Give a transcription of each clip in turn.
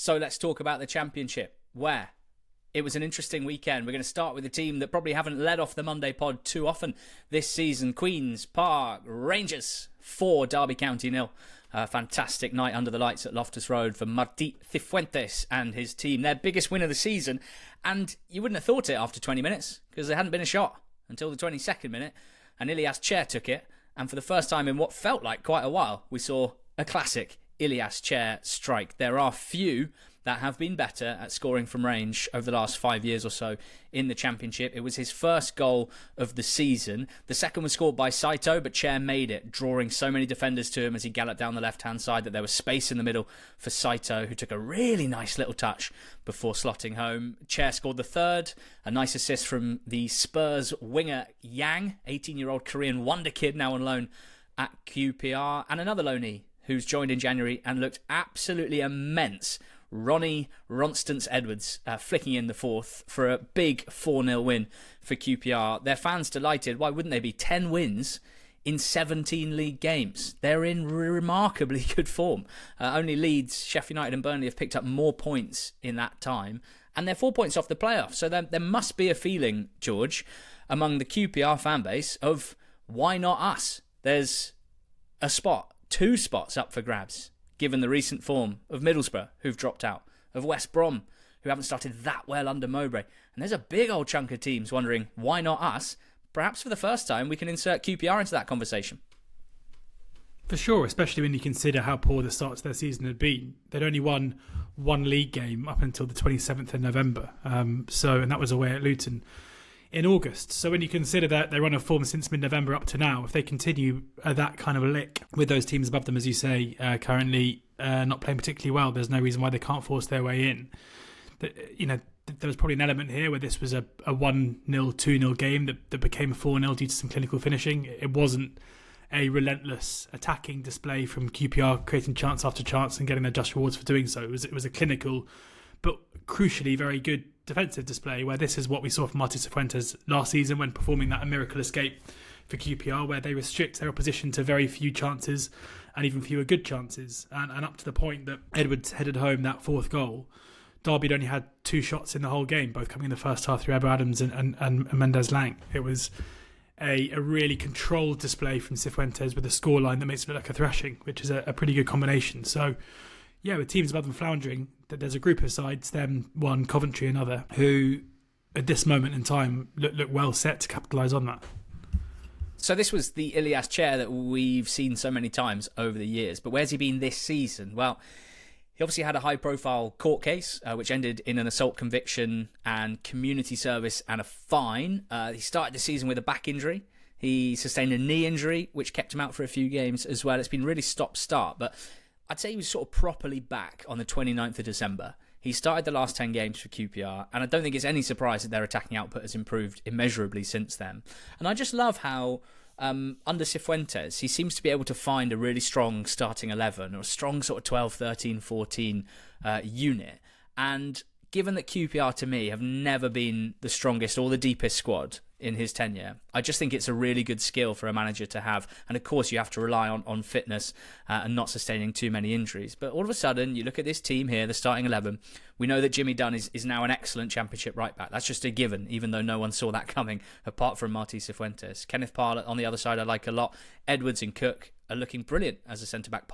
So let's talk about the Championship, where it was an interesting weekend. We're going to start with a team that probably haven't led off the Monday pod too often this season. Queen's Park Rangers 4, Derby County 0. A fantastic night under the lights at Loftus Road for Martí Cifuentes and his team. Their biggest win of the season. And you wouldn't have thought it after 20 minutes, because there hadn't been a shot until the 22nd minute. And Ilias Chair took it. And for the first time in what felt like quite a while, we saw a classic Ilias Chair strike. There are few that have been better at scoring from range over the last 5 years or so in the Championship. It was his first goal of the season. The second was scored by Saito, but Chair made it, drawing so many defenders to him as he galloped down the left-hand side that there was space in the middle for Saito, who took a really nice little touch before slotting home. Chair scored the third, a nice assist from the Spurs winger Yang, 18-year-old Korean wonder kid now on loan at QPR, and another loanee who's joined in January and looked absolutely immense. Ronnie Ronstance-Edwards flicking in the fourth for a big 4-0 win for QPR. Their fans delighted. Why wouldn't they be? 10 wins in 17 league games. They're in remarkably good form. Only Leeds, Sheff United and Burnley have picked up more points in that time. And they're 4 points off the playoffs. So there must be a feeling, George, among the QPR fan base of why not us? There's a spot, 2 spots up for grabs, given the recent form of Middlesbrough, who've dropped out, of West Brom, who haven't started that well under Mowbray. And there's a big old chunk of teams wondering, why not us? Perhaps for the first time, we can insert QPR into that conversation. For sure, especially when you consider how poor the start to their season had been. They'd only won one league game up until the 27th of November, and that was away at Luton in August. So when you consider that their run of form since mid-November up to now, if they continue that kind of a lick with those teams above them, as you say, currently not playing particularly well, there's no reason why they can't force their way in. There was probably an element here where this was a 1-0, 2-0 game that became a 4-0 due to some clinical finishing. It wasn't a relentless attacking display from QPR, creating chance after chance and getting their just rewards for doing so. It was a clinical, but crucially very good defensive display, where this is what we saw from Martí Cifuentes last season when performing that miracle escape for QPR, where they restrict their opposition to very few chances and even fewer good chances. And up to the point that Edwards headed home that fourth goal, Derby had only had 2 shots in the whole game, both coming in the first half through Ebba Adams and Mendes Lang. It was a really controlled display from Cifuentes with a scoreline that makes it look like a thrashing, which is a pretty good combination. So, yeah, with teams above them floundering, that there's a group of sides, them one, Coventry another, who at this moment in time look well set to capitalise on that. So this was the Ilias Chair that we've seen so many times over the years, but where's he been this season? Well, he obviously had a high-profile court case, which ended in an assault conviction and community service and a fine. He started the season with a back injury. He sustained a knee injury, which kept him out for a few games as well. It's been really stop-start, but I'd say he was sort of properly back on the 29th of December. He started the last 10 games for QPR, and I don't think it's any surprise that their attacking output has improved immeasurably since then. And I just love how, under Cifuentes, he seems to be able to find a really strong starting 11, or a strong sort of 12, 13, 14 unit. And given that QPR, to me, have never been the strongest or the deepest squad in his tenure, I just think it's a really good skill for a manager to have. And of course, you have to rely on fitness and not sustaining too many injuries. But all of a sudden, you look at this team here, the starting 11. We know that Jimmy Dunn is now an excellent Championship right back. That's just a given, even though no one saw that coming, apart from Martí Cifuentes. Kenneth Parlett on the other side I like a lot. Edwards and Cook are looking brilliant as a centre-back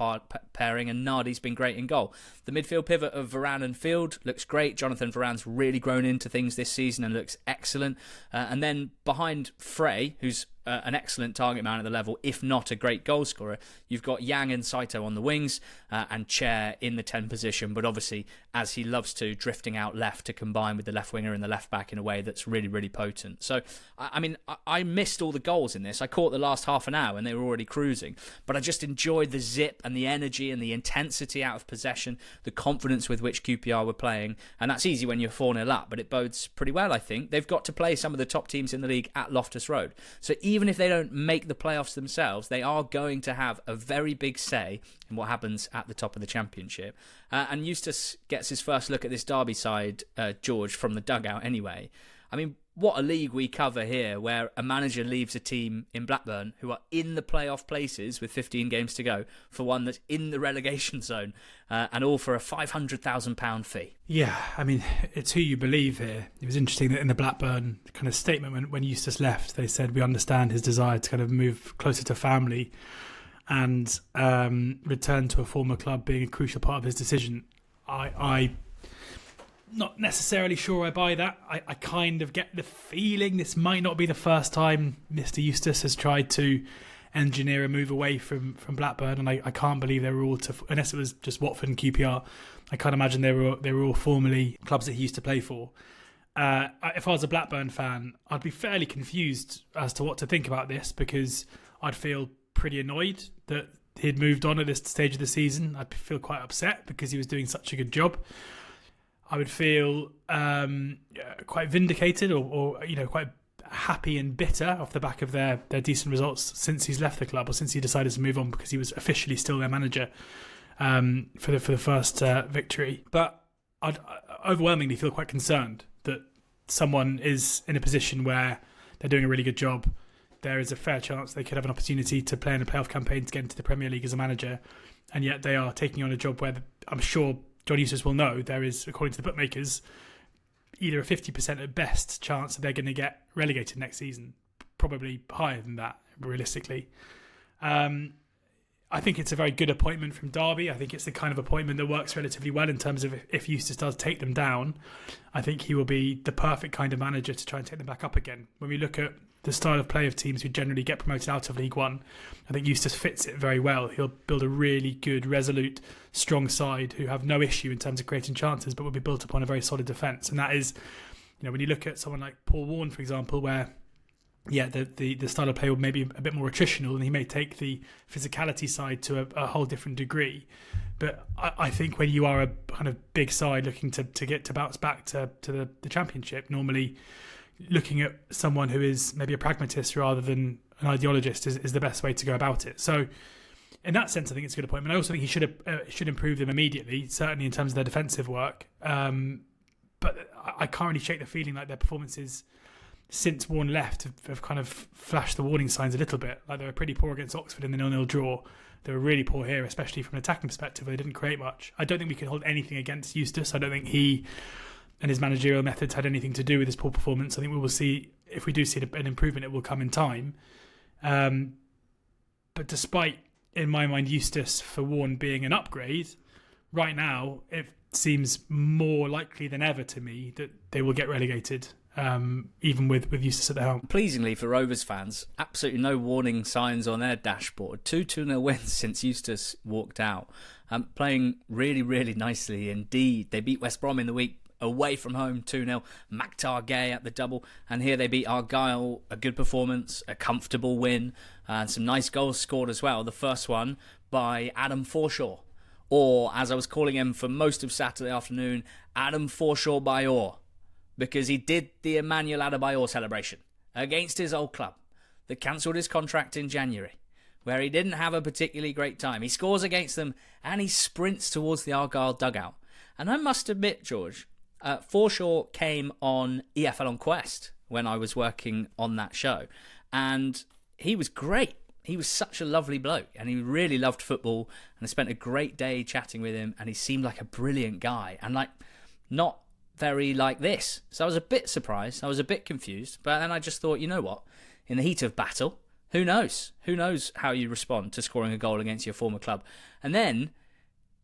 pairing, and Nardi's been great in goal. The midfield pivot of Varane and Field looks great. Jonathan Varane's really grown into things this season and looks excellent. And then behind Frey, who's an excellent target man at the level, if not a great goal scorer, you've got Yang and Saito on the wings and Chair in the 10 position, but obviously, as he loves to, drifting out left to combine with the left winger and the left back in a way that's really, really potent. So, I mean, I missed all the goals in this. I caught the last half an hour and they were already cruising, but I just enjoyed the zip and the energy and the intensity out of possession, the confidence with which QPR were playing, and that's easy when you're 4-0 up, but it bodes pretty well, I think. They've got to play some of the top teams in the league at Loftus Road. So even if they don't make the playoffs themselves, they are going to have a very big say in what happens at the top of the Championship. And Eustace gets his first look at this Derby side, George, from the dugout anyway. I mean, what a league we cover here, where a manager leaves a team in Blackburn who are in the playoff places with 15 games to go for one that's in the relegation zone, and all for a £500,000 fee. Yeah, I mean, it's who you believe here. It was interesting that in the Blackburn kind of statement when Eustace left, they said, we understand his desire to kind of move closer to family and return to a former club being a crucial part of his decision. I not necessarily sure I buy that. I kind of get the feeling this might not be the first time Mr. Eustace has tried to engineer a move away from Blackburn, and I can't believe they were all unless it was just Watford and QPR. I can't imagine they were all formerly clubs that he used to play for. If I was a Blackburn fan, I'd be fairly confused as to what to think about this, because I'd feel pretty annoyed that he'd moved on at this stage of the season. I'd feel quite upset because he was doing such a good job. I would feel quite vindicated or quite happy and bitter off the back of their decent results since he's left the club, or since he decided to move on, because he was officially still their manager for the first victory. But I'd overwhelmingly feel quite concerned that someone is in a position where they're doing a really good job. There is a fair chance they could have an opportunity to play in a playoff campaign to get into the Premier League as a manager, and yet they are taking on a job where I'm sure John Eustace will know there is, according to the bookmakers, either a 50% at best chance that they're going to get relegated next season. Probably higher than that, realistically. I think it's a very good appointment from Derby. I think it's the kind of appointment that works relatively well in terms of if Eustace does take them down, I think he will be the perfect kind of manager to try and take them back up again. When we look at the style of play of teams who generally get promoted out of League One, I think Eustace fits it very well. He'll build a really good, resolute, strong side who have no issue in terms of creating chances, but will be built upon a very solid defence. And that is, when you look at someone like Paul Warne, for example, where the style of play will maybe a bit more attritional, and he may take the physicality side to a whole different degree. But I think when you are a kind of big side looking to bounce back to the Championship, normally looking at someone who is maybe a pragmatist rather than an ideologist is the best way to go about it. So in that sense, I think it's a good appointment. I also think he should improve them immediately, certainly in terms of their defensive work. But I can't really shake the feeling like their performances since Warne left have kind of flashed the warning signs a little bit. Like, they were pretty poor against Oxford in the 0-0 draw. They were really poor here, especially from an attacking perspective. They didn't create much. I don't think we can hold anything against Eustace. I don't think he and his managerial methods had anything to do with his poor performance. I think we will see, if we do see an improvement, it will come in time. But despite, in my mind, Eustace for Warne being an upgrade, right now it seems more likely than ever to me that they will get relegated, even with Eustace at the helm. Pleasingly for Rovers fans, absolutely no warning signs on their dashboard. 2-0 wins since Eustace walked out. Playing really, really nicely indeed. They beat West Brom in the week away from home 2-0. Maktar Gay at the double, and here they beat Argyle. A good performance, a comfortable win, and some nice goals scored as well. The first one by Adam Forshaw, or as I was calling him for most of Saturday afternoon, Adam Forshaw Bayor, because he did the Emmanuel Adebayor celebration against his old club that cancelled his contract in January, where he didn't have a particularly great time. He scores against them and he sprints towards the Argyle dugout. And I must admit, George, Forshaw came on EFL on Quest when I was working on that show, and he was great. He was such a lovely bloke, and he really loved football, and I spent a great day chatting with him, and he seemed like a brilliant guy, and not very like this. So I was a bit surprised, I was a bit confused, but then I just thought, you know what, in the heat of battle, who knows how you respond to scoring a goal against your former club. And then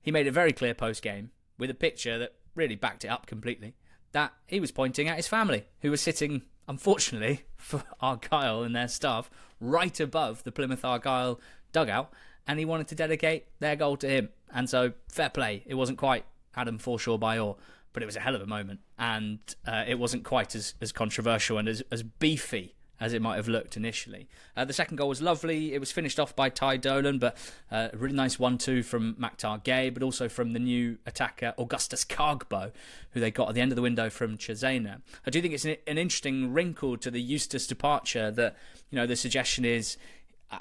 he made it very clear post-game with a picture that really backed it up completely, that he was pointing at his family, who were sitting, unfortunately for Argyle and their staff, right above the Plymouth Argyle dugout, and he wanted to dedicate their goal to him. And so, fair play. It wasn't quite Adam Forshaw Bayor, but it was a hell of a moment, and it wasn't quite as controversial and as beefy as it might have looked initially. The second goal was lovely. It was finished off by Ty Dolan, but a really nice 1-2 from Maktar Gay, but also from the new attacker Augustus Cargbo, who they got at the end of the window from Cesena. I do think it's an interesting wrinkle to the Eustace departure that, the suggestion is,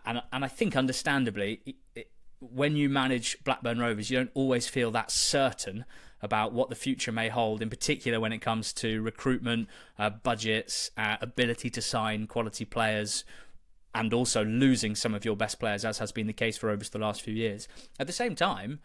and I think understandably, when you manage Blackburn Rovers, you don't always feel that certain about what the future may hold, in particular when it comes to recruitment, budgets, ability to sign quality players, and also losing some of your best players, as has been the case for Rovers the last few years. At the same time,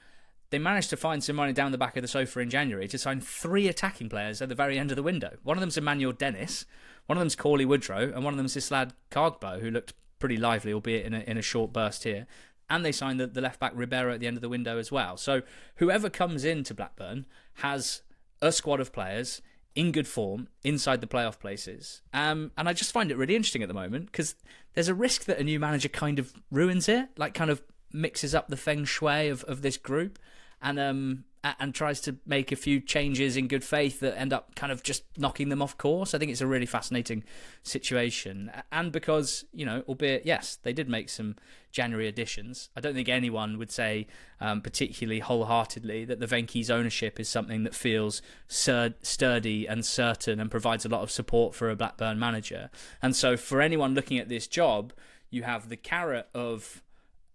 they managed to find some money down the back of the sofa in January to sign 3 attacking players at the very end of the window. One of them's Emmanuel Dennis, one of them's Cauley Woodrow, and one of them's this lad Cargbo, who looked pretty lively, albeit in a short burst here. And they signed the left-back Ribeiro at the end of the window as well. So whoever comes into Blackburn has a squad of players in good form inside the playoff places. And I just find it really interesting at the moment because there's a risk that a new manager kind of ruins it, like kind of mixes up the feng shui of this group and tries to make a few changes in good faith that end up kind of just knocking them off course. I think it's a really fascinating situation. And because, albeit, yes, they did make some January additions, I don't think anyone would say particularly wholeheartedly that the Venky's ownership is something that feels sturdy and certain and provides a lot of support for a Blackburn manager. And so for anyone looking at this job, you have the carrot of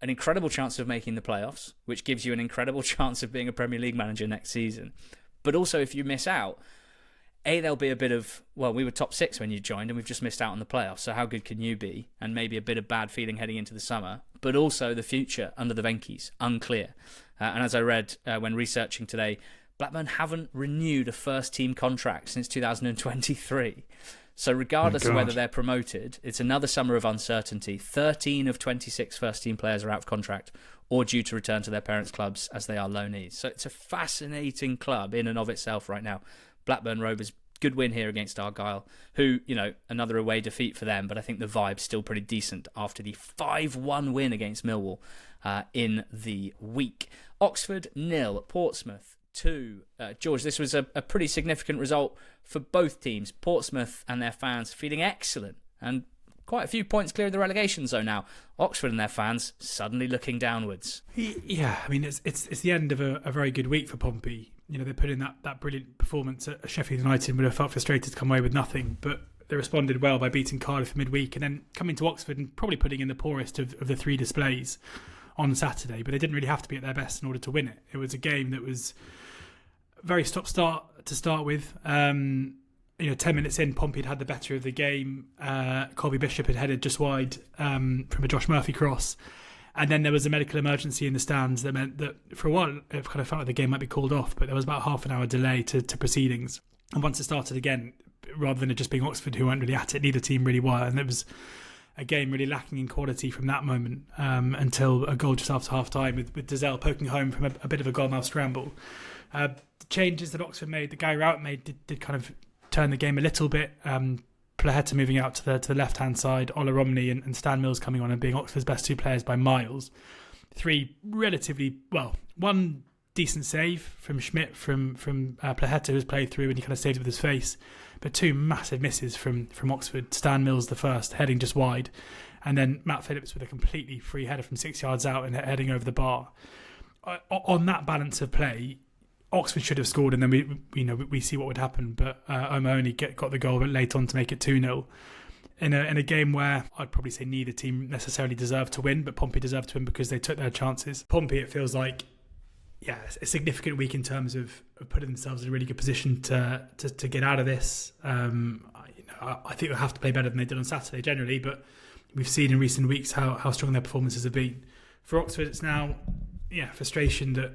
an incredible chance of making the playoffs, which gives you an incredible chance of being a Premier League manager next season. But also, if you miss out, there'll be a bit of, well, we were top 6 when you joined and we've just missed out on the playoffs, so how good can you be? And maybe a bit of bad feeling heading into the summer. But also the future under the Venky's, unclear. And as I read when researching today, Blackburn haven't renewed a first-team contract since 2023. So regardless of whether they're promoted, it's another summer of uncertainty. 13 of 26 first-team players are out of contract or due to return to their parents' clubs as they are loanees. So it's a fascinating club in and of itself right now. Blackburn Rovers, good win here against Argyle, who, another away defeat for them, but I think the vibe's still pretty decent after the 5-1 win against Millwall in the week. Oxford 0, Portsmouth 2. George, this was a pretty significant result for both teams. Portsmouth and their fans feeling excellent and quite a few points clear of the relegation zone now. Oxford and their fans suddenly looking downwards. Yeah, I mean, it's the end of a very good week for Pompey. They put in that brilliant performance at Sheffield United, would have felt frustrated to come away with nothing, but they responded well by beating Cardiff midweek and then coming to Oxford and probably putting in the poorest of the 3 displays on Saturday, but they didn't really have to be at their best in order to win it. It was a game that was very stop-start to start with. 10 minutes in, Pompey had the better of the game. Colby Bishop had headed just wide from a Josh Murphy cross. And then there was a medical emergency in the stands that meant that for a while it kind of felt like the game might be called off, but there was about half an hour delay to proceedings. And once it started again, rather than it just being Oxford who weren't really at it, neither team really were. And it was a game really lacking in quality from that moment until a goal just after half-time with Dazelle poking home from a bit of a goalmouth scramble. The changes that Oxford made, that Gary Rowett made, did kind of turn the game a little bit. Plaheta moving out to the left-hand side, Ola Romney and Stan Mills coming on and being Oxford's best 2 players by miles. 3 relatively, one decent save from Schmidt from Plaheta, who's played through and he kind of saved it with his face. But 2 massive misses from Oxford. Stan Mills the first, heading just wide. And then Matt Phillips with a completely free header from 6 yards out and heading over the bar. On that balance of play, Oxford should have scored, and then we see what would happen. But O'Mahony got the goal late on to make it 2-0 in a game where I'd probably say neither team necessarily deserved to win, but Pompey deserved to win because they took their chances. Pompey, it feels like, a significant week in terms of putting themselves in a really good position to get out of this. I think they'll have to play better than they did on Saturday generally, but we've seen in recent weeks how strong their performances have been. For Oxford, it's now frustration that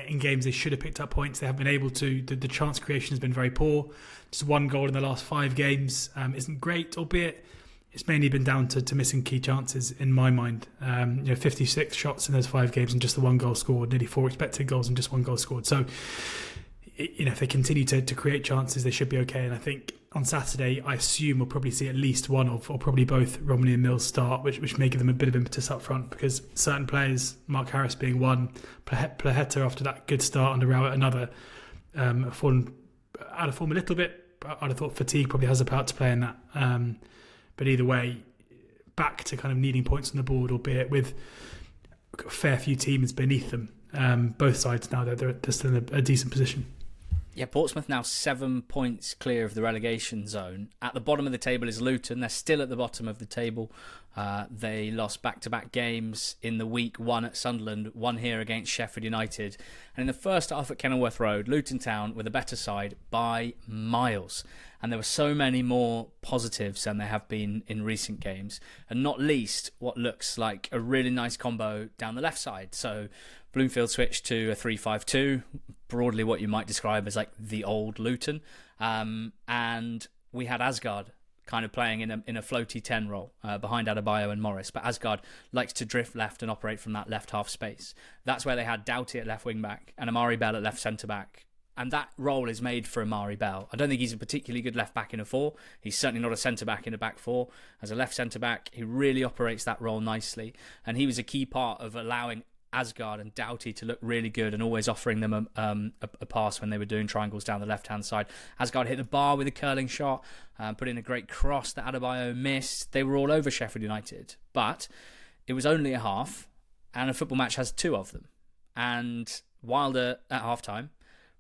in games they should have picked up points, they haven't been able to. The chance creation has been very poor. Just 1 goal in the last 5 games isn't great, albeit it's mainly been down to missing key chances in my mind. 56 shots in those 5 games and just the 1 goal scored, nearly 4 expected goals and just 1 goal scored. So if they continue to create chances, they should be okay. And I think on Saturday, I assume we'll probably see at least one or probably both Romney and Mills start, which may give them a bit of impetus up front, because certain players, Mark Harris being one, Plaheta after that good start under Rowett another, have fallen out of form a little bit. But I'd have thought fatigue probably has a part to play in that. But either way, back to kind of needing points on the board, albeit with a fair few teams beneath them. Both sides now, they're still in a decent position. Yeah, Portsmouth now 7 points clear of the relegation zone. At the bottom of the table is Luton. They're still at the bottom of the table They lost back-to-back games in the week, one at Sunderland, one here against Sheffield United. And in the first half at Kenilworth Road, Luton Town were the better side by miles. And there were so many more positives than there have been in recent games. And not least, what looks like a really nice combo down the left side. So Bloomfield switched to a 3-5-2, broadly what you might describe as like the old Luton. And we had Asgard kind of playing in a floaty 10 role behind Adebayo and Morris. But Asgard likes to drift left and operate from that left half space. That's where they had Doughty at left wing back and Amari Bell at left centre back. And that role is made for Amari Bell. I don't think he's a particularly good left back in a 4. He's certainly not a centre back in a back 4. As a left centre back, he really operates that role nicely. And he was a key part of allowing Asgard and Doughty to look really good and always offering them a pass when they were doing triangles down the left-hand side. Asgard hit the bar with a curling shot, put in a great cross that Adebayo missed. They were all over Sheffield United. But it was only a half, and a football match has 2 of them. And Wilder, at half-time,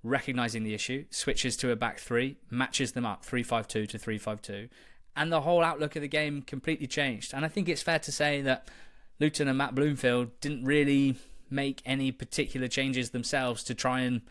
recognising the issue, switches to a back 3, matches them up 3-5-2 to 3-5-2, and the whole outlook of the game completely changed. And I think it's fair to say that Luton and Matt Bloomfield didn't really make any particular changes themselves to try and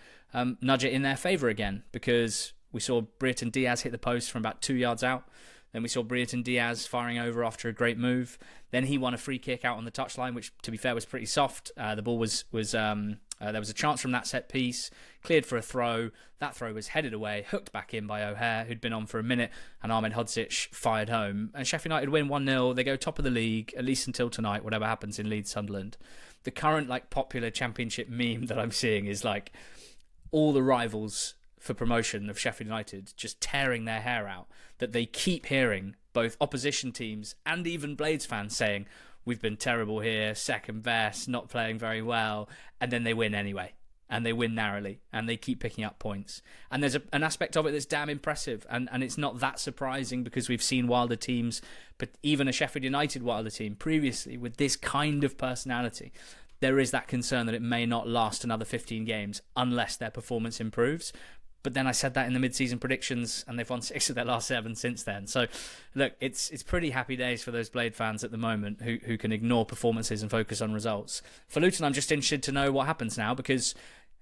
nudge it in their favour again, because we saw Brereton Diaz hit the post from about 2 yards out. Then we saw Brereton Diaz firing over after a great move. Then he won a free kick out on the touchline, which, to be fair, was pretty soft. The ball was there was a chance from that set piece, cleared for a throw. That throw was headed away, hooked back in by O'Hare, who'd been on for a minute, and Ahmed Hodzic fired home. And Sheffield United win 1-0. They go top of the league, at least until tonight, whatever happens in Leeds Sunderland. The current popular championship meme that I'm seeing is all the rivals for promotion of Sheffield United just tearing their hair out, that they keep hearing both opposition teams and even Blades fans saying, we've been terrible here, second best, not playing very well, and then they win anyway. And they win narrowly, and they keep picking up points. And there's an aspect of it that's damn impressive, and it's not that surprising because we've seen Wilder teams, but even a Sheffield United Wilder team previously with this kind of personality. There is that concern that it may not last another 15 games unless their performance improves. But then I said that in the mid-season predictions, and they've won 6 of their last 7 since then. So, look, it's pretty happy days for those Blade fans at the moment who can ignore performances and focus on results. For Luton, I'm just interested to know what happens now, because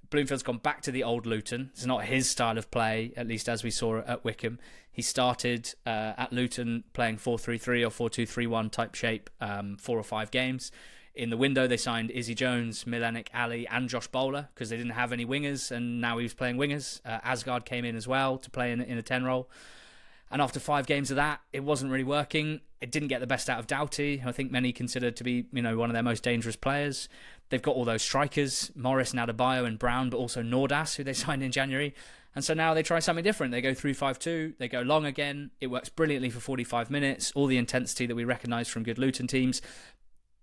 Bloomfield's gone back to the old Luton. It's not his style of play, at least as we saw at Wickham. He started at Luton playing 4-3-3 or 4-2-3-1 type shape 4 or 5 games. In the window, they signed Izzy Jones, Milenik Ali, and Josh Bowler because they didn't have any wingers, and now he was playing wingers. Asgard came in as well to play in a 10 role. And after 5 games of that, it wasn't really working. It didn't get the best out of Doughty, who I think many consider to be, one of their most dangerous players. They've got all those strikers, Morris and Adebayo and Brown, but also Nordas, who they signed in January. And so now they try something different. They go 3-5-2, they go long again. It works brilliantly for 45 minutes, all the intensity that we recognise from good Luton teams.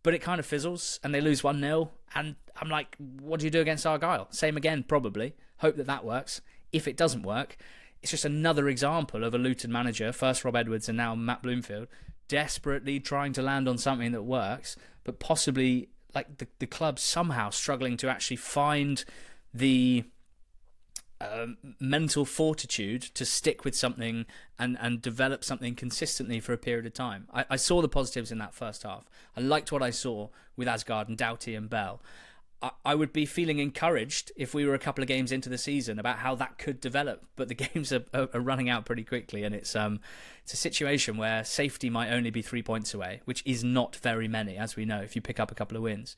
But it kind of fizzles, and they lose 1-0. And I'm like, what do you do against Argyle? Same again, probably. Hope that works. If it doesn't work, it's just another example of a Luton manager, first Rob Edwards and now Matt Bloomfield, desperately trying to land on something that works, but possibly the club somehow struggling to actually find the mental fortitude to stick with something and develop something consistently for a period of time. I saw the positives in that first half. I liked what I saw with Asgard and Doughty and Bell. I would be feeling encouraged if we were a couple of games into the season about how that could develop, but the games are running out pretty quickly, and it's a situation where safety might only be 3 points away, which is not very many, as we know, if you pick up a couple of wins.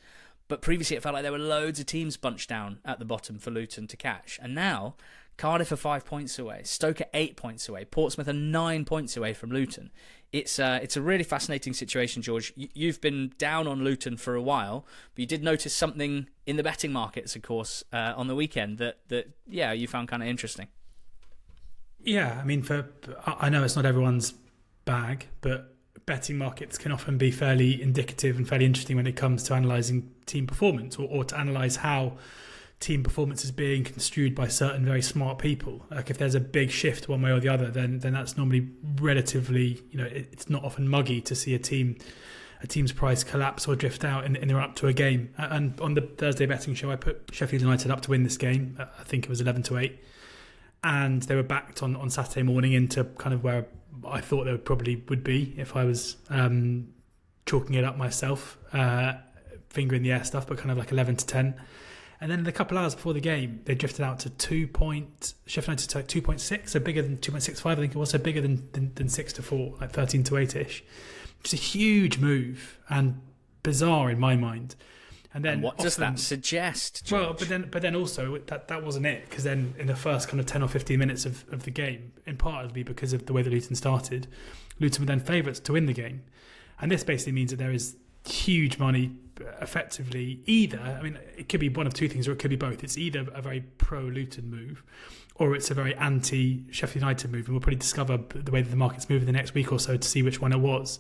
But previously it felt like there were loads of teams bunched down at the bottom for Luton to catch. And now Cardiff are 5 points away, Stoke are 8 points away, Portsmouth are 9 points away from Luton. It's a really fascinating situation, George. You've been down on Luton for a while, but you did notice something in the betting markets, of course, on the weekend that you found kind of interesting. Yeah, I mean, I know it's not everyone's bag, but betting markets can often be fairly indicative and fairly interesting when it comes to analysing team performance or to analyse how team performance is being construed by certain very smart people. Like if there's a big shift one way or the other, then that's normally relatively, it's not often muggy to see a team's price collapse or drift out in the run up to a game. And on the Thursday betting show, I put Sheffield United up to win this game. I think it was 11-8. And they were backed on Saturday morning into kind of where I thought they probably would be if I was chalking it up myself, finger in the air stuff, but kind of like 11-10. And then in the couple hours before the game, they drifted out to Sheffield United to 2.6, so bigger than 2.65, I think it was, so bigger than 6-4, like 13-8-ish. It's a huge move and bizarre in my mind. And what does that suggest, George? Well, but then also that wasn't it, because then in the first kind of 10 or 15 minutes of the game, in partly because of the way that Luton started, Luton were then favourites to win the game. And this basically means that there is huge money effectively either, I mean, it could be one of two things, or it could be both. It's either a very pro-Luton move, or it's a very anti-Sheffield United move, and we'll probably discover the way that the market's moving the next week or so to see which one it was.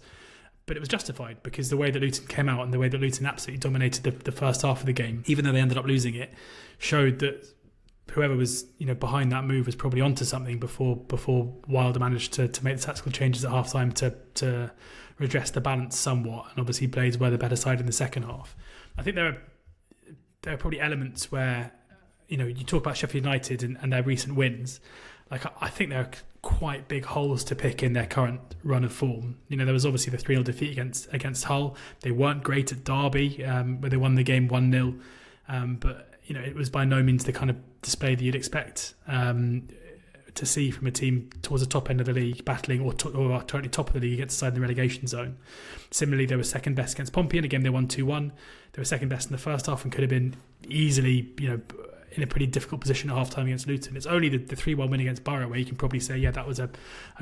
But it was justified, because the way that Luton came out and the way that Luton absolutely dominated the first half of the game, even though they ended up losing it, showed that whoever was behind that move was probably onto something before Wilder managed to make the tactical changes at half-time to redress the balance somewhat. And obviously Blades were the better side in the second half. I think there are probably elements where you talk about Sheffield United and their recent wins. Like, I think there are quite big holes to pick in their current run of form. There was obviously the 3-0 defeat against Hull. They weren't great at Derby, where they won the game 1-0. But it was by no means the kind of display that you'd expect to see from a team towards the top end of the league, battling or totally top of the league against the side in the relegation zone. Similarly, they were second best against Pompey in a game they won 2-1. They were second best in the first half and could have been easily, in a pretty difficult position at half-time against Luton. It's only the 3-1 win against Borough where you can probably say, yeah, that was a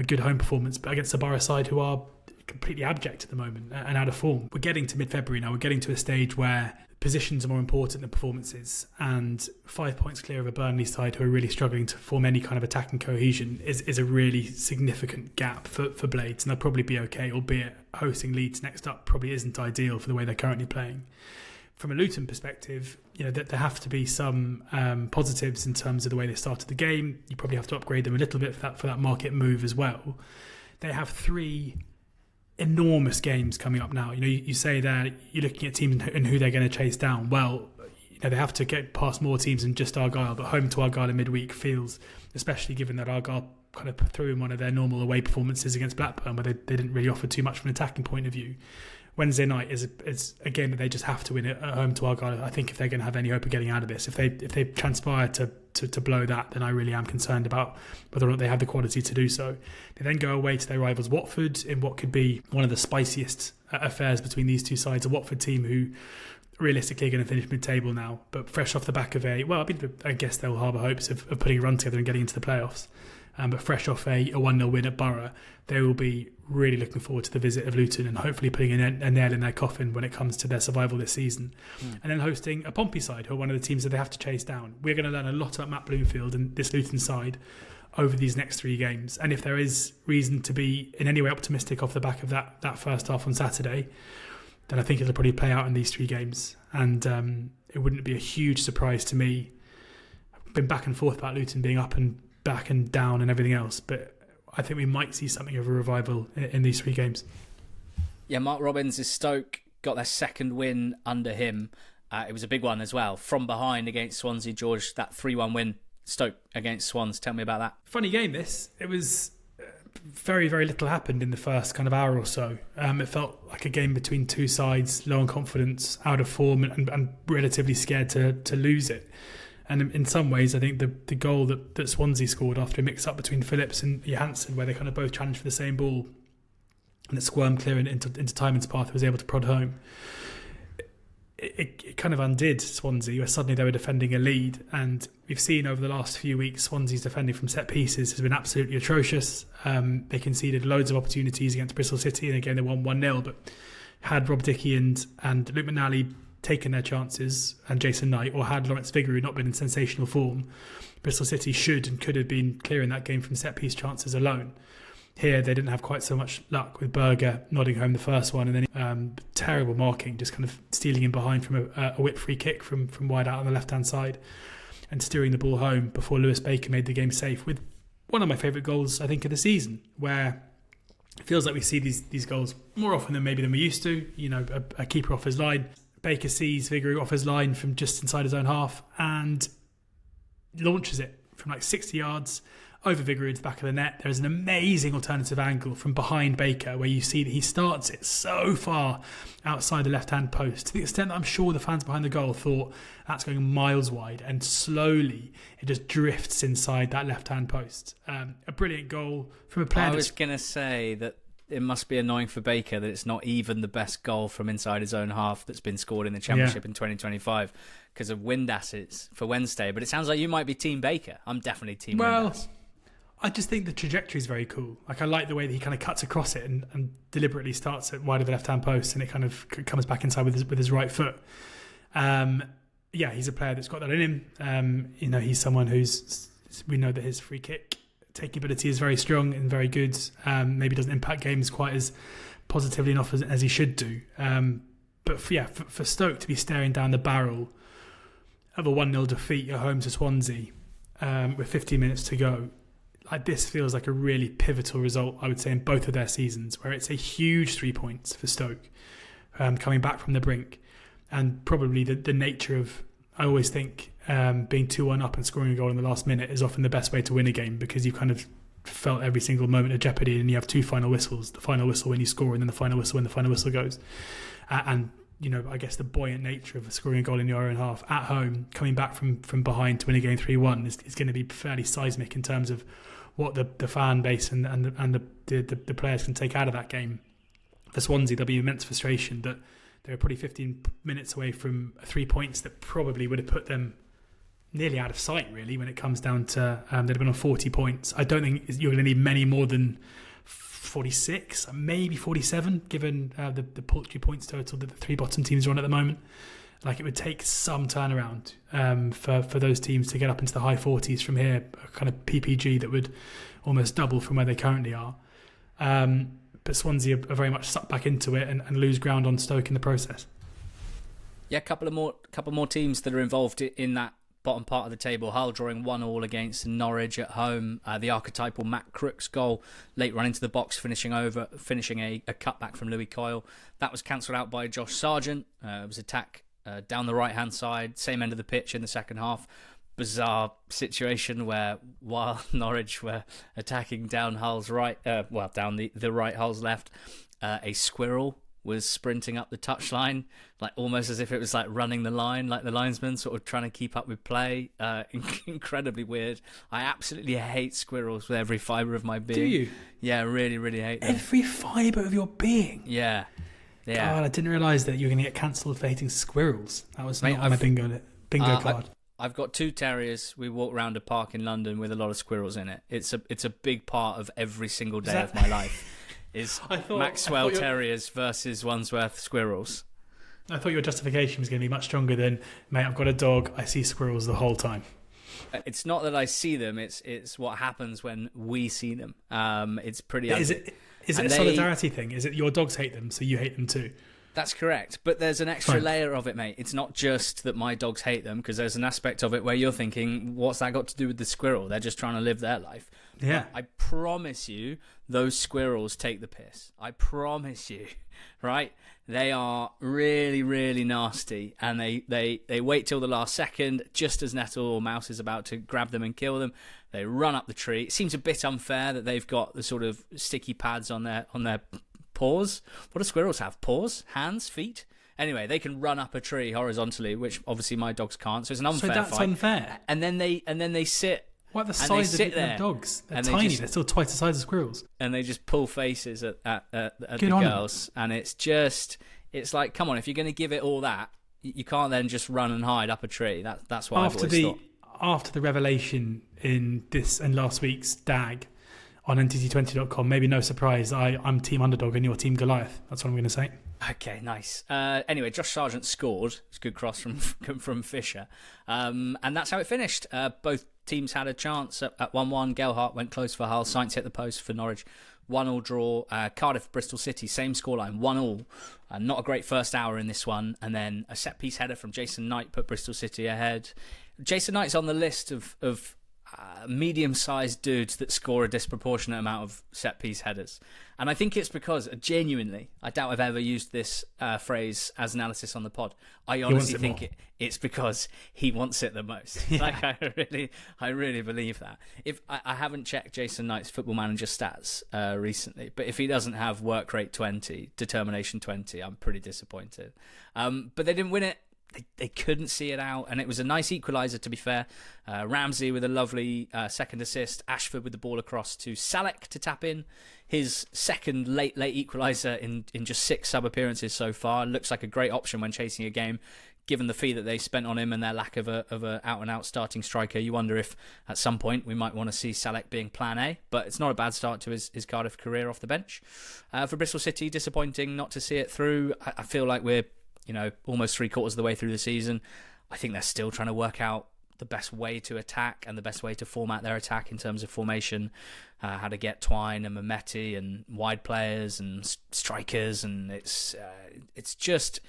good home performance, but against the Borough side, who are completely abject at the moment and out of form. We're getting to mid-February now. We're getting to a stage where positions are more important than performances, and 5 points clear of a Burnley side who are really struggling to form any kind of attacking cohesion is a really significant gap for Blades, and they'll probably be okay, albeit hosting Leeds next up probably isn't ideal for the way they're currently playing. From a Luton perspective, that there have to be some positives in terms of the way they started the game. You probably have to upgrade them a little bit for that market move as well. They have 3 enormous games coming up now. You say that you're looking at teams and who they're going to chase down. Well, they have to get past more teams than just Argyle, but home to Argyle in midweek feels, especially given that Argyle kind of threw in one of their normal away performances against Blackburn, where they didn't really offer too much from an attacking point of view. Wednesday night is a game that they just have to win at home to Argyle. I think if they're going to have any hope of getting out of this, if they transpire to blow that, then I really am concerned about whether or not they have the quality to do so. They then go away to their rivals Watford in what could be one of the spiciest affairs between these two sides. A Watford team who realistically are going to finish mid-table now, but fresh off the back of I guess they'll harbour hopes of putting a run together and getting into the playoffs. But fresh off a 1-0 win at Borough, they will be really looking forward to the visit of Luton and hopefully putting a nail in their coffin when it comes to their survival this season. And then hosting a Pompey side, who are one of the teams that they have to chase down. We're going to learn a lot about Matt Bloomfield and this Luton side over these next 3 games. And if there is reason to be in any way optimistic off the back of that first half on Saturday, then I think it'll probably play out in these 3 games. And it wouldn't be a huge surprise to me. I've been back and forth about Luton being up and back and down and everything else, but I think we might see something of a revival in these 3 games. Yeah, Mark Robbins' Stoke got their second win under him. It was a big one as well. From behind against Swansea, George, that 3-1 win, Stoke against Swans. Tell me about that. Funny game this. It was very, very little happened in the first kind of hour or so. It felt like a game between two sides, low on confidence, out of form and relatively scared to lose it. And in some ways, I think the goal that Swansea scored after a mix-up between Phillips and Johansson, where they kind of both challenged for the same ball, and it squirmed clear into Tymon's path, who was able to prod home, it kind of undid Swansea, where suddenly they were defending a lead. And we've seen over the last few weeks, Swansea's defending from set pieces has been absolutely atrocious. They conceded loads of opportunities against Bristol City, and again they won 1-0, but had Rob Dickie and Luke McNally taken their chances, and Jason Knight, or had Lawrence Vigouroux not been in sensational form, Bristol City should and could have been clear in that game from set-piece chances alone. Here they didn't have quite so much luck, with Berger nodding home the first one, and then terrible marking, just kind of stealing in behind from a whip free kick from wide out on the left-hand side and steering the ball home before Lewis Baker made the game safe, with one of my favourite goals, I think, of the season, where it feels like we see these goals more often than we used to. A keeper off his line, Baker sees Vigouroux off his line from just inside his own half and launches it from like 60 yards over Vigouroux into the back of the net. There's an amazing alternative angle from behind Baker where you see that he starts it so far outside the left-hand post, to the extent that I'm sure the fans behind the goal thought that's going miles wide, and slowly it just drifts inside that left-hand post. A brilliant goal from a player. I was going to say that it must be annoying for Baker that it's not even the best goal from inside his own half that's been scored in the Championship in 2025 because of wind assets for Wednesday. But it sounds like you might be Team Baker. I'm definitely Team Windass. I just think the trajectory is very cool. Like, I like the way that he kind of cuts across it and deliberately starts it wide of the left-hand post, and it kind of comes back inside with his right foot. He's a player that's got that in him. He's someone we know that his free kick taking ability is very strong and very good. Maybe doesn't impact games quite as positively enough as he should do. But for Stoke to be staring down the barrel of a 1-0 defeat at home to Swansea with 15 minutes to go, like, this feels like a really pivotal result, I would say, in both of their seasons, where it's a huge 3 points for Stoke coming back from the brink, and probably the nature of, I always think, being 2-1 up and scoring a goal in the last minute is often the best way to win a game, because you kind of felt every single moment of jeopardy, and you have two final whistles: the final whistle when you score, and then the final whistle when the final whistle goes. I guess the buoyant nature of scoring a goal in your own half at home, coming back from behind to win a game 3-1 is going to be fairly seismic in terms of what the fan base and the players can take out of that game. For Swansea, there'll be immense frustration that they were probably 15 minutes away from 3 points that probably would have put them nearly out of sight, really, when it comes down to they'd have been on 40 points. I don't think you're going to need many more than 46, maybe 47, given the paltry points total that the three bottom teams are on at the moment. Like, it would take some turnaround for those teams to get up into the high 40s from here, a kind of PPG that would almost double from where they currently are. But Swansea are very much sucked back into it and lose ground on Stoke in the process. Yeah, a couple more teams that are involved in that bottom part of the table. Hull drawing 1-1 against Norwich at home. The archetypal Matt Crooks goal late run into the box, finishing a cutback from Louis Coyle. That was cancelled out by Josh Sargent. It was attack down the right hand side, same end of the pitch in the second half. Bizarre situation where, while Norwich were attacking down Hull's right, down the right Hull's left, a squirrel was sprinting up the touchline, like almost as if it was like running the line, like the linesman sort of trying to keep up with play. Incredibly weird. I absolutely hate squirrels with every fibre of my being. Do you? Yeah, I really, really hate them. Every fibre of your being? Yeah. God, I didn't realise that you were going to get cancelled for hating squirrels. That was not on my bingo card. I've got two terriers. We walk around a park in London with a lot of squirrels in it. It's a big part of every single day of my life. Is Maxwell Terriers versus Wandsworth Squirrels. I thought your justification was going to be much stronger than, mate, I've got a dog, I see squirrels the whole time. It's not that I see them, it's what happens when we see them. It's pretty... Is it a solidarity thing? Is it your dogs hate them, so you hate them too? That's correct, but there's an extra layer of it, mate. It's not just that my dogs hate them, because there's an aspect of it where you're thinking, what's that got to do with the squirrel? They're just trying to live their life. Yeah. But I promise you, those squirrels take the piss. I promise you, right? They are really, really nasty, and they wait till the last second, just as Nettle or Mouse is about to grab them and kill them. They run up the tree. It seems a bit unfair that they've got the sort of sticky pads on their paws. What do squirrels have? Paws? Hands? Feet? Anyway, they can run up a tree horizontally, which obviously my dogs can't. So it's an unfair fight. So that's unfair. And then they sit. What the size of the dogs? They're tiny. They're still twice the size of squirrels. And they just pull faces at the girls. And it's like, come on, if you're going to give it all that, you can't then just run and hide up a tree. That's what I've always thought. After the revelation in this and last week's DAG on NTT20.com, maybe no surprise, I'm Team Underdog and you're Team Goliath. That's what I'm going to say. Okay, nice. Anyway, Josh Sargent scored. It's a good cross from Fisher. And that's how it finished. Both teams had a chance at 1-1. Gelhardt went close for Hull. Sainz hit the post for Norwich. 1-1 draw. Cardiff, Bristol City, same scoreline, 1-1. Not a great first hour in this one. And then a set-piece header from Jason Knight put Bristol City ahead. Jason Knight's on the list of medium-sized dudes that score a disproportionate amount of set-piece headers. And I think it's because, genuinely, I doubt I've ever used this phrase as analysis on the pod. I honestly think it's because he wants it the most. Yeah. Like, I really believe that. If I haven't checked Jason Knight's Football Manager stats recently, but if he doesn't have work rate 20, determination 20, I'm pretty disappointed. But they didn't win it. They couldn't see it out, and it was a nice equaliser, to be fair. Ramsey with a lovely second assist, Ashford with the ball across to Salek to tap in. His second late equaliser in just 6 sub-appearances so far. Looks like a great option when chasing a game, given the fee that they spent on him and their lack of a out-and-out starting striker. You wonder if at some point we might want to see Salek being plan A, but it's not a bad start to his Cardiff career off the bench. For Bristol City, disappointing not to see it through. I feel like we're almost 3/4 of the way through the season. I think they're still trying to work out the best way to attack and the best way to format their attack in terms of formation, how to get Twine and Mehmeti and wide players and strikers, and it's just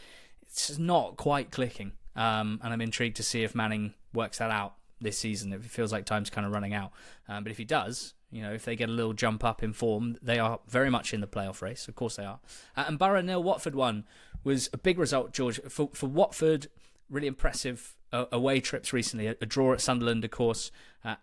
not quite clicking. And I'm intrigued to see if Manning works that out this season. It feels like time's kind of running out. But if he does, if they get a little jump up in form, they are very much in the playoff race. Of course they are. And Borough 0, Watford 1 was a big result, George. For Watford, really impressive away trips recently. A draw at Sunderland, of course,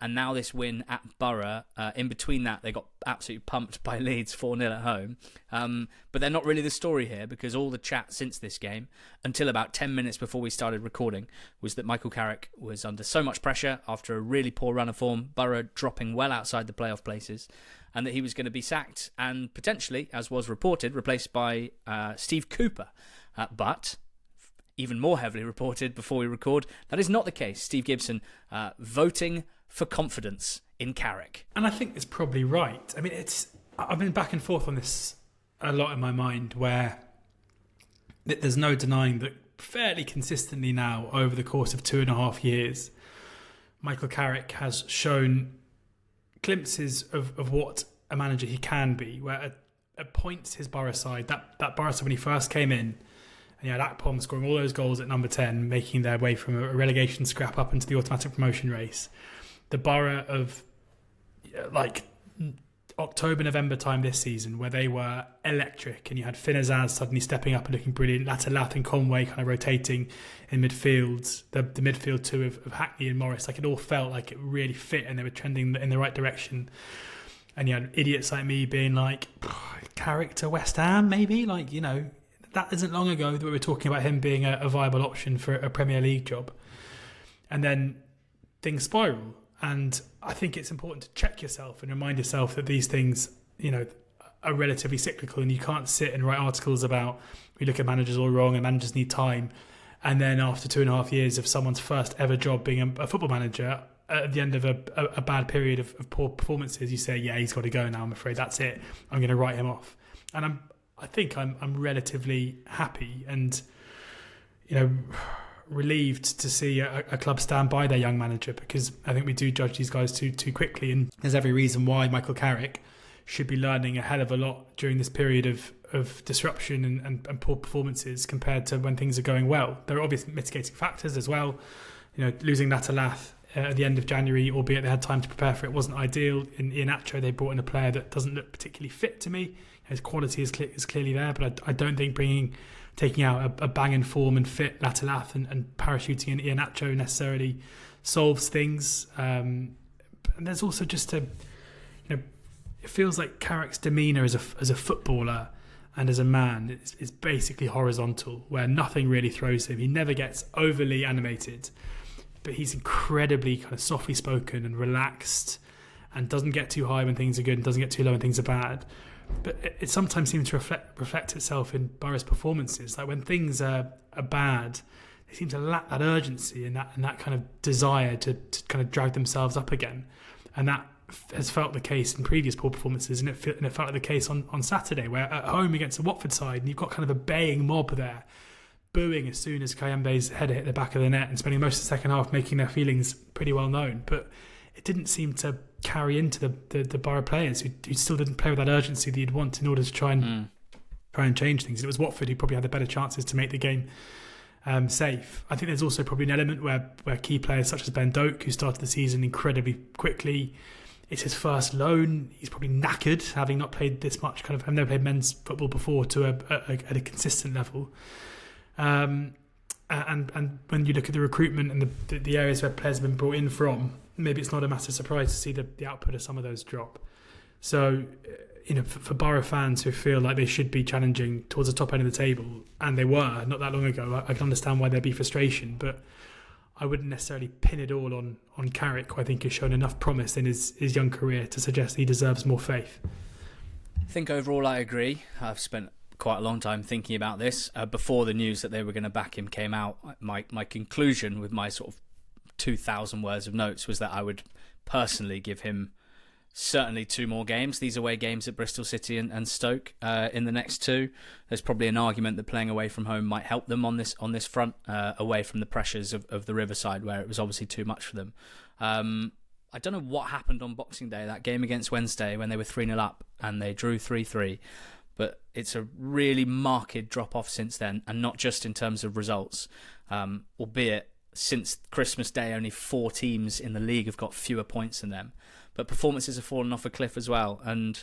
and now this win at Borough. In between that, they got absolutely pumped by Leeds 4-0 at home. But they're not really the story here, because all the chat since this game, until about 10 minutes before we started recording, was that Michael Carrick was under so much pressure after a really poor run of form, Borough dropping well outside the playoff places, and that he was going to be sacked and potentially, as was reported, replaced by Steve Cooper. But even more heavily reported before we record, that is not the case. Steve Gibson voting for confidence in Carrick. And I think it's probably right. I mean, I've been back and forth on this a lot in my mind, where there's no denying that fairly consistently now, over the course of 2.5 years, Michael Carrick has shown glimpses of what a manager he can be, where at points his Borough side, that Borough side when he first came in, and you had Akpom scoring all those goals at number 10, making their way from a relegation scrap up into the automatic promotion race. The Borough of like October, November time this season, where they were electric, and you had Finn Azaz suddenly stepping up and looking brilliant, Latalath and Conway kind of rotating in midfield, the midfield two of Hackney and Morris. Like, it all felt like it really fit, and they were trending in the right direction. And you had idiots like me being like, Carrick to West Ham, maybe? Like, that isn't long ago that we were talking about him being a viable option for a Premier League job. And then things spiral. And I think it's important to check yourself and remind yourself that these things, are relatively cyclical, and you can't sit and write articles about we look at managers all wrong and managers need time. And then after 2.5 years of someone's first ever job being a football manager, at the end of a bad period of poor performances, you say, yeah, he's got to go now, I'm afraid. That's it. I'm going to write him off. And I think I'm relatively happy and, relieved to see a club stand by their young manager, because I think we do judge these guys too quickly, and there's every reason why Michael Carrick should be learning a hell of a lot during this period of disruption and poor performances compared to when things are going well. There are obvious mitigating factors as well. Losing Latalath at the end of January, albeit they had time to prepare for it, wasn't ideal. In Iheanacho, they brought in a player that doesn't look particularly fit to me. His quality is clearly there, but I don't think taking out a banging form and fit Latalath and parachuting in Iheanacho necessarily solves things. And there's also just it feels like Carrick's demeanour as a footballer and as a man is basically horizontal, where nothing really throws him. He never gets overly animated, but he's incredibly kind of softly spoken and relaxed, and doesn't get too high when things are good and doesn't get too low when things are bad. But it sometimes seems to reflect itself in Borough's performances. Like, when things are bad, they seem to lack that urgency and that kind of desire to kind of drag themselves up again. And that has felt the case in previous poor performances, and it felt like the case on Saturday, where at home against the Watford side, and you've got kind of a baying mob there, booing as soon as Kayembe's header hit the back of the net, and spending most of the second half making their feelings pretty well known. But it didn't seem to carry into the Borough players who still didn't play with that urgency that you'd want in order to try and change things. It was Watford who probably had the better chances to make the game safe. I think there's also probably an element where key players such as Ben Doak, who started the season incredibly quickly, it's his first loan. He's probably knackered, having not played this much. I've never played men's football before at a consistent level. And when you look at the recruitment and the areas where players have been brought in from, maybe it's not a massive surprise to see the output of some of those drop. So, for Borough fans who feel like they should be challenging towards the top end of the table, and they were not that long ago, I can understand why there'd be frustration, but I wouldn't necessarily pin it all on Carrick, who I think has shown enough promise in his young career to suggest he deserves more faith. I think overall I agree. I've spent quite a long time thinking about this. Before the news that they were going to back him came out, my conclusion with my sort of 2,000 words of notes was that I would personally give him certainly 2 more games. These away games at Bristol City and Stoke in the next 2. There's probably an argument that playing away from home might help them on this front, away from the pressures of the Riverside, where it was obviously too much for them. I don't know what happened on Boxing Day, that game against Wednesday, when they were 3-0 up and they drew 3-3. But it's a really marked drop-off since then, and not just in terms of results, albeit since Christmas Day only 4 teams in the league have got fewer points than them. But performances have fallen off a cliff as well. And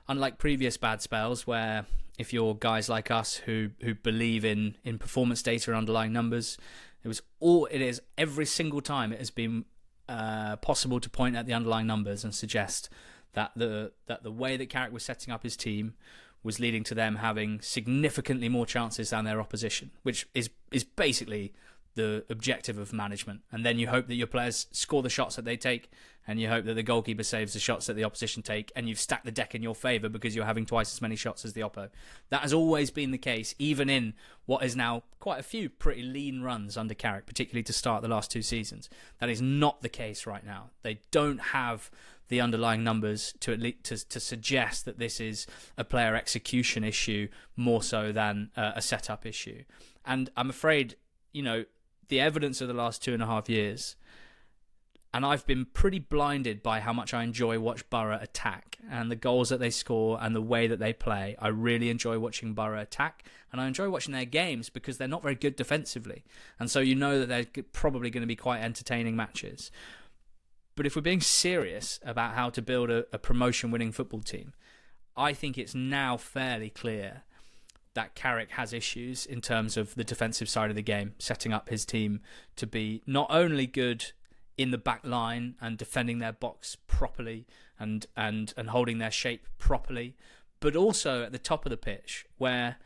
unlike previous bad spells, where if you're guys like us who believe in performance data and underlying numbers, it is every single time it has been possible to point at the underlying numbers and suggest that the way that Carrick was setting up his team was leading to them having significantly more chances than their opposition, which is basically the objective of management. And then you hope that your players score the shots that they take, and you hope that the goalkeeper saves the shots that the opposition take, and you've stacked the deck in your favour because you're having twice as many shots as the oppo. That has always been the case, even in what is now quite a few pretty lean runs under Carrick, particularly to start the last 2 seasons. That is not the case right now. They don't have the underlying numbers to suggest that this is a player execution issue more so than a setup issue. And I'm afraid, the evidence of the last 2.5 years, and I've been pretty blinded by how much I enjoy watch Borough attack and the goals that they score and the way that they play. I really enjoy watching Borough attack, and I enjoy watching their games because they're not very good defensively. And so that they're probably going to be quite entertaining matches. But if we're being serious about how to build a promotion-winning football team, I think it's now fairly clear that Carrick has issues in terms of the defensive side of the game, setting up his team to be not only good in the back line and defending their box properly and holding their shape properly, but also at the top of the pitch, where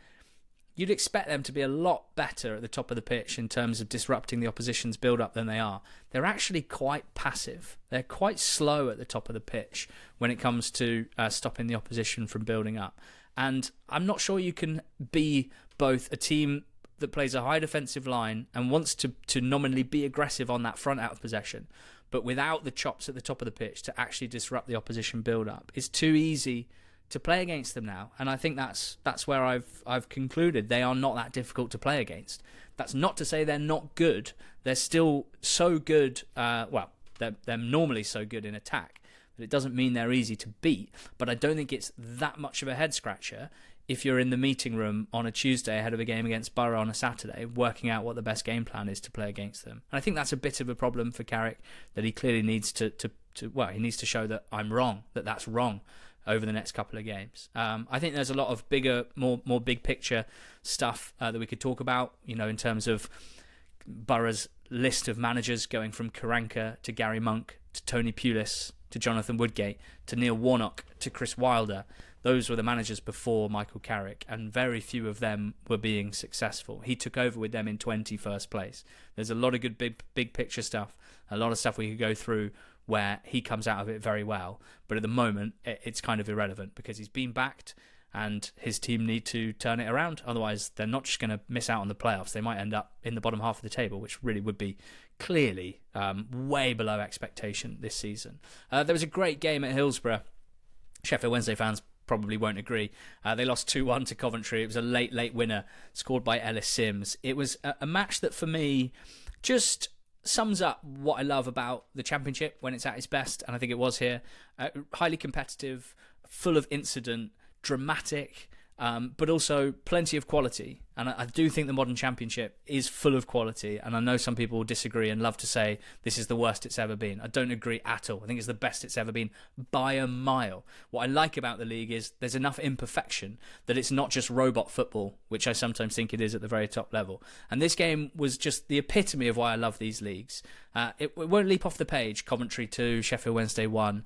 you'd expect them to be a lot better at the top of the pitch in terms of disrupting the opposition's build-up than they are. They're actually quite passive. They're quite slow at the top of the pitch when it comes to stopping the opposition from building up. And I'm not sure you can be both a team that plays a high defensive line and wants to nominally be aggressive on that front out of possession, but without the chops at the top of the pitch to actually disrupt the opposition build-up. It's too easy to play against them now, and I think that's where I've concluded they are not that difficult to play against. That's not to say they're not good. They're still so good. They're normally so good in attack. But it doesn't mean they're easy to beat. But I don't think it's that much of a head scratcher if you're in the meeting room on a Tuesday ahead of a game against Borough on a Saturday, working out what the best game plan is to play against them. And I think that's a bit of a problem for Carrick, that he clearly needs to he needs to show that I'm wrong, that's wrong over the next couple of games. I think there's a lot of bigger, more big picture stuff that we could talk about, in terms of Borough's list of managers going from Karanka to Gary Monk to Tony Pulis to Jonathan Woodgate to Neil Warnock to Chris Wilder. Those were the managers before Michael Carrick, and very few of them were being successful. He took over with them in 21st place. There's a lot of good big picture stuff, a lot of stuff we could go through where he comes out of it very well. But at the moment, it's kind of irrelevant because he's been backed and his team need to turn it around. Otherwise, they're not just going to miss out on the playoffs. They might end up in the bottom half of the table, which really would be clearly way below expectation this season. There was a great game at Hillsborough. Sheffield Wednesday fans probably won't agree. They lost 2-1 to Coventry. It was a late winner scored by Ellis Sims. It was a match that for me just sums up what I love about the Championship when it's at its best, and I think it was here. Highly competitive, full of incident, dramatic, but also plenty of quality. And I do think the modern championship is full of quality, and I know some people will disagree and love to say this is the worst it's ever been. I don't agree at all. I think it's the best it's ever been by a mile. What I like about the league is there's enough imperfection that it's not just robot football, which I sometimes think it is at the very top level. And this game was just the epitome of why I love these leagues. It won't leap off the page, Coventry 2, Sheffield Wednesday 1.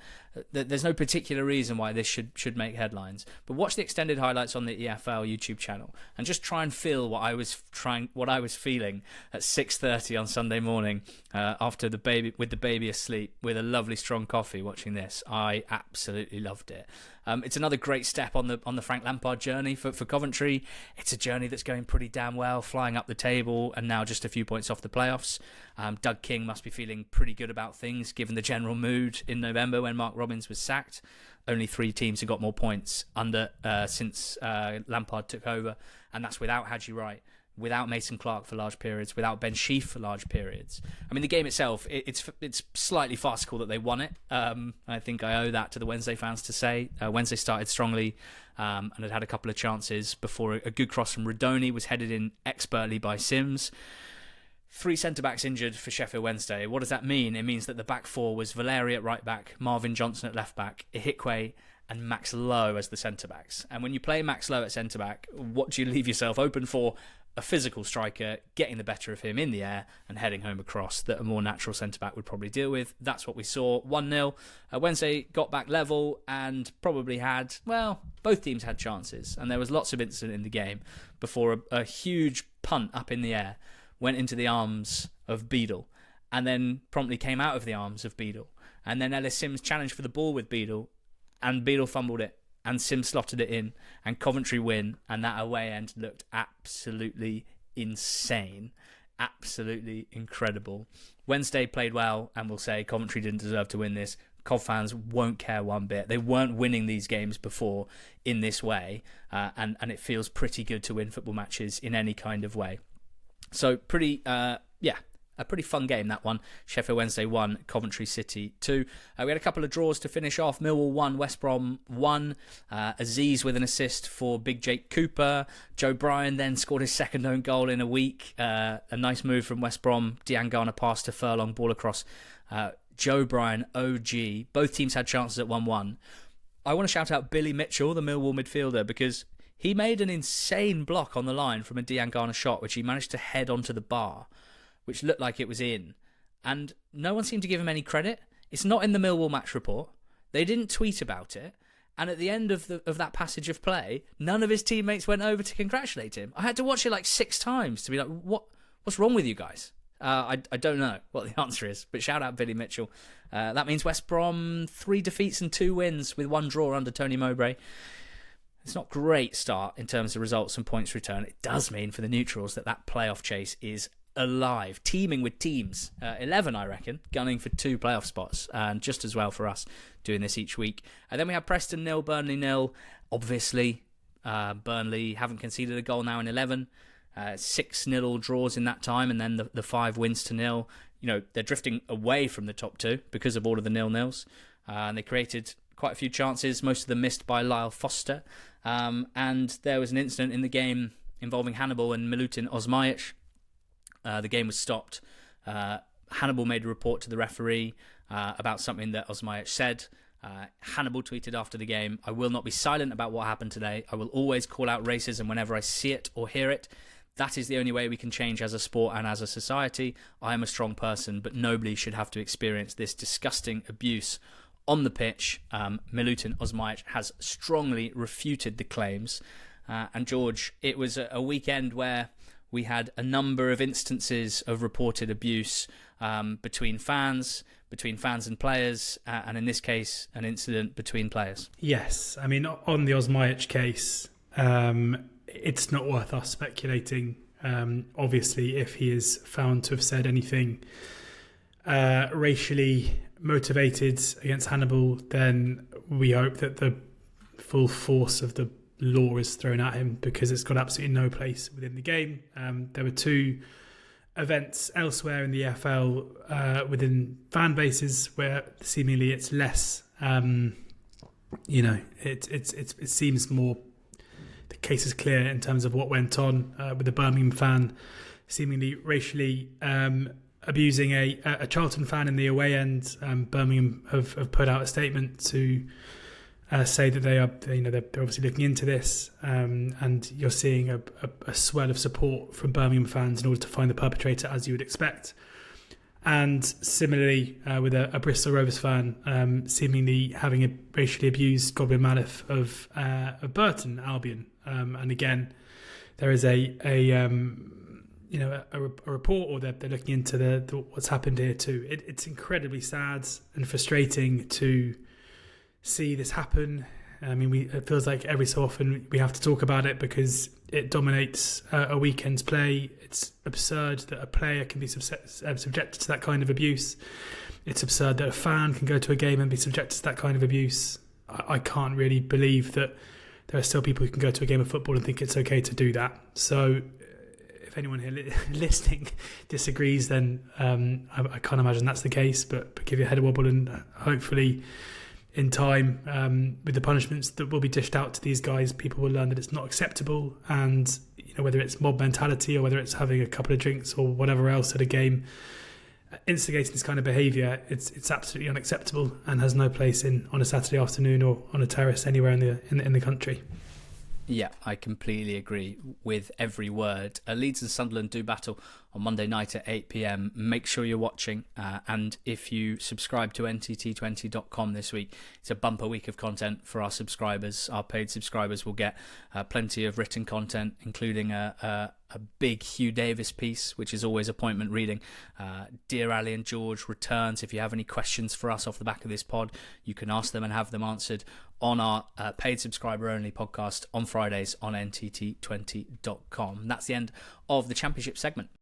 There's no particular reason why this should make headlines. But watch the extended highlights on the EFL YouTube channel and just try and feel what I was feeling at 6:30 on Sunday morning after the baby asleep with a lovely strong coffee watching this. I absolutely loved it. It's another great step on the Frank Lampard journey for Coventry. It's a journey that's going pretty damn well, flying up the table and now just a few points off the playoffs. Doug King must be feeling pretty good about things given the general mood in November when Mark Robins was sacked. Only 3 teams have got more points since Lampard took over, and that's without Haji Wright, without Mason Clark for large periods, without Ben Sheaf for large periods. I mean, the game itself, it's slightly farcical that they won it. I think I owe that to the Wednesday fans to say. Wednesday started strongly and had a couple of chances before a good cross from Rodoni was headed in expertly by Sims. 3 centre-backs injured for Sheffield Wednesday. What does that mean? It means that the back 4 was Valeri at right back, Marvin Johnson at left back, Ihikwe and Max Lowe as the centre-backs. And when you play Max Lowe at centre-back, what do you leave yourself open for? A physical striker getting the better of him in the air and heading home across that a more natural centre-back would probably deal with. That's what we saw. 1-0. Wednesday got back level and probably had, well, both teams had chances. And there was lots of incident in the game before a huge punt up in the air went into the arms of Beadle and then promptly came out of the arms of Beadle. And then Ellis Sims challenged for the ball with Beadle and Beadle fumbled it and Sims slotted it in and Coventry win, and that away end looked absolutely insane. Absolutely incredible. Wednesday played well and will say Coventry didn't deserve to win this. Cov fans won't care one bit. They weren't winning these games before in this way, and it feels pretty good to win football matches in any kind of way. So a pretty fun game, that one. Sheffield Wednesday 1, Coventry City 2. We had a couple of draws to finish off. Millwall 1, West Brom 1. Aziz with an assist for Big Jake Cooper. Joe Bryan then scored his second own goal in a week. A nice move from West Brom. Diangana pass to Furlong, ball across. Joe Bryan, OG. Both teams had chances at 1-1. I want to shout out Billy Mitchell, the Millwall midfielder, because he made an insane block on the line from a Diangana shot, which he managed to head onto the bar, which looked like it was in. And no one seemed to give him any credit. It's not in the Millwall match report. They didn't tweet about it. And at the end of that passage of play, none of his teammates went over to congratulate him. I had to watch it like 6 times to be like, what's wrong with you guys? I don't know what the answer is, but shout out Billy Mitchell. That means West Brom 3 defeats and 2 wins with 1 draw under Tony Mowbray. It's not a great start in terms of results and points return. It does mean for the neutrals that playoff chase is alive, teeming with teams. 11, I reckon, gunning for 2 playoff spots, and just as well for us doing this each week. And then we have Preston 0, Burnley 0. Obviously, Burnley haven't conceded a goal now in 11. 6-0 draws in that time, and then the 5 wins to 0. You know, they're drifting away from the top 2 because of all of the 0-0s. And they created quite a few chances, most of them missed by Lyle Foster. And there was an incident in the game involving Hannibal and Milutin Osmajic. The game was stopped. Hannibal made a report to the referee about something that Osmajic said. Hannibal tweeted after the game, "I will not be silent about what happened today. I will always call out racism whenever I see it or hear it. That is the only way we can change as a sport and as a society. I am a strong person, but nobody should have to experience this disgusting abuse on the pitch." Milutin Osmajic has strongly refuted the claims. And George, it was a weekend where we had a number of instances of reported abuse between fans and players, and in this case, an incident between players. Yes, I mean, on the Osmajic case, it's not worth us speculating. Obviously, if he is found to have said anything racially motivated against Hannibal, then we hope that the full force of the law is thrown at him, because it's got absolutely no place within the game. There were 2 events elsewhere in the EFL within fan bases where seemingly it's less. It seems more the case is clear in terms of what went on with the Birmingham fan seemingly racially abusing a Charlton fan in the away end. Birmingham have put out a statement to say that they're obviously looking into this, and you're seeing a swell of support from Birmingham fans in order to find the perpetrator, as you would expect. And similarly, with a Bristol Rovers fan seemingly having a racially abused Goblin Malif of Burton Albion, and again, there is a report, or they're looking into the what's happened here too. It's incredibly sad and frustrating to see this happen. I mean, it feels like every so often we have to talk about it because it dominates a weekend's play. It's absurd that a player can be subjected to that kind of abuse. It's absurd that a fan can go to a game and be subjected to that kind of abuse. I can't really believe that there are still people who can go to a game of football and think it's okay to do that. So if anyone here listening disagrees, then I can't imagine that's the case, but give your head a wobble, and hopefully in time, with the punishments that will be dished out to these guys, people will learn that it's not acceptable. And whether it's mob mentality or whether it's having a couple of drinks or whatever else at a game, instigating this kind of behaviour, it's absolutely unacceptable and has no place on a Saturday afternoon or on a terrace anywhere in the country. Yeah, I completely agree with every word. Leeds and Sunderland do battle on Monday night at 8 p.m. Make sure you're watching. And if you subscribe to ntt20.com this week, it's a bumper week of content for our subscribers. Our paid subscribers will get plenty of written content, including a big Hugh Davis piece, which is always appointment reading. Dear Ali and George returns. If you have any questions for us off the back of this pod, you can ask them and have them answered on our paid subscriber only podcast on Fridays on ntt20.com. That's the end of the Championship segment.